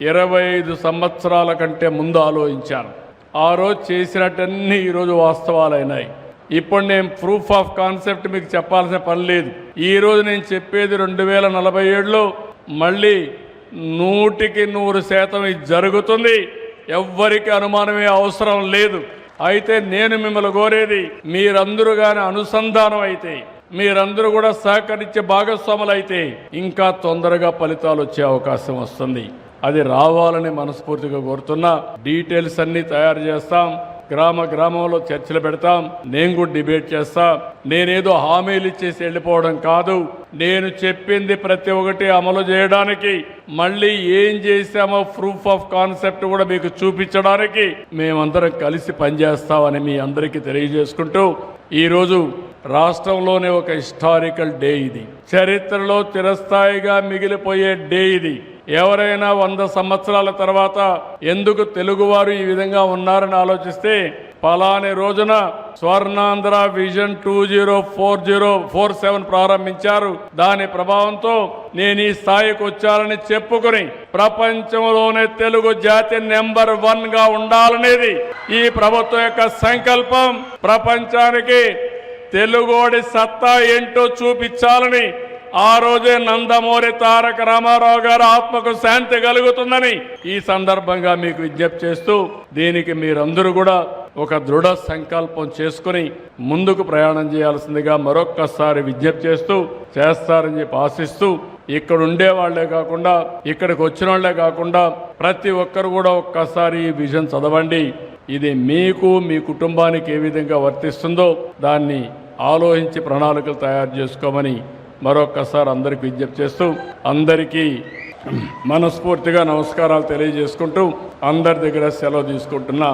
25 సంవత్సరాల కంటే ముందు ఆలోచించాను. ఆ రోజు చేసినట్టన్నీ ఈరోజు వాస్తవాలైనాయి. ఇప్పుడు నేను ప్రూఫ్ ఆఫ్ కాన్సెప్ట్ మీకు చెప్పాల్సిన పని లేదు. ఈరోజు నేను చెప్పేది 2047లో మళ్ళీ 100% ఇది జరుగుతుంది. ఎవ్వరికి అనుమానమే అవసరం లేదు. అయితే నేను మిమ్మల్ని కోరేది, మీరందరూ కానీ అనుసంధానం అయితే, మీరందరూ కూడా సహకరించే భాగస్వాములు అయితే ఇంకా తొందరగా ఫలితాలు వచ్చే అవకాశం వస్తుంది. అది రావాలని మనస్ఫూర్తిగా కోరుతున్నా. డీటెయిల్స్ అన్నీ తయారు చేస్తాం. గ్రామంలో చర్చలు పెడతాం. నేను కూడా డిబేట్ చేస్తా. నేనేదో హామీలు ఇచ్చేసి వెళ్ళిపోవడం కాదు. నేను చెప్పింది ప్రతి ఒక్కటి అమలు చేయడానికి, మళ్ళీ ఏం చేశామో ప్రూఫ్ ఆఫ్ కాన్సెప్ట్ కూడా మీకు చూపించడానికి మేమందరం కలిసి పనిచేస్తామని మీ అందరికీ తెలియజేసుకుంటూ, ఈరోజు రాష్ట్రంలోనే ఒక హిస్టారికల్ డే. ఇది చరిత్రలో చిరస్థాయిగా మిగిలిపోయే డే. ఇది ఎవరైనా 100 సంవత్సరాల తర్వాత ఎందుకు తెలుగువారు ఈ విధంగా ఉన్నారని ఆలోచిస్తే, పలాని రోజున స్వర్ణాంధ్ర విజన్ 2047 ప్రారంభించారు. దాని ప్రభావంతో నేను ఈ స్థాయికి వచ్చానని చెప్పుకుని ప్రపంచంలోనే తెలుగు జాతి నెంబర్ 1గా ఉండాలనేది ఈ ప్రభుత్వం యొక్క సంకల్పం. ప్రపంచానికి తెలుగోడి సత్తా ఏంటో చూపించాలని ఆ రోజే నందమూరి తారక రామారావు గారు ఆత్మకు శాంతి కలుగుతుందని ఈ సందర్భంగా మీకు విజ్ఞప్తి చేస్తూ, దీనికి మీరందరూ కూడా ఒక దృఢ సంకల్పం చేసుకుని ముందుకు ప్రయాణం చేయాల్సిందిగా మరొక్కసారి విజ్ఞప్తి చేస్తూ, చేస్తారని చెప్పి ఆశిస్తూ, ఇక్కడ ఉండే వాళ్లే కాకుండా, ఇక్కడికి వచ్చిన వాళ్లే కాకుండా ప్రతి ఒక్కరు కూడా ఒక్కసారి ఈ విజన్ చదవండి. ఇది మీకు, మీ కుటుంబానికి ఏ విధంగా వర్తిస్తుందో దాన్ని ఆలోచించి ప్రణాళికలు తయారు చేసుకోమని మరొక్కసారి అందరికి విజ్ఞప్తి చేస్తూ, అందరికీ మనస్ఫూర్తిగా నమస్కారాలు తెలియజేసుకుంటూ అందరి దగ్గర సెలవు తీసుకుంటున్నా.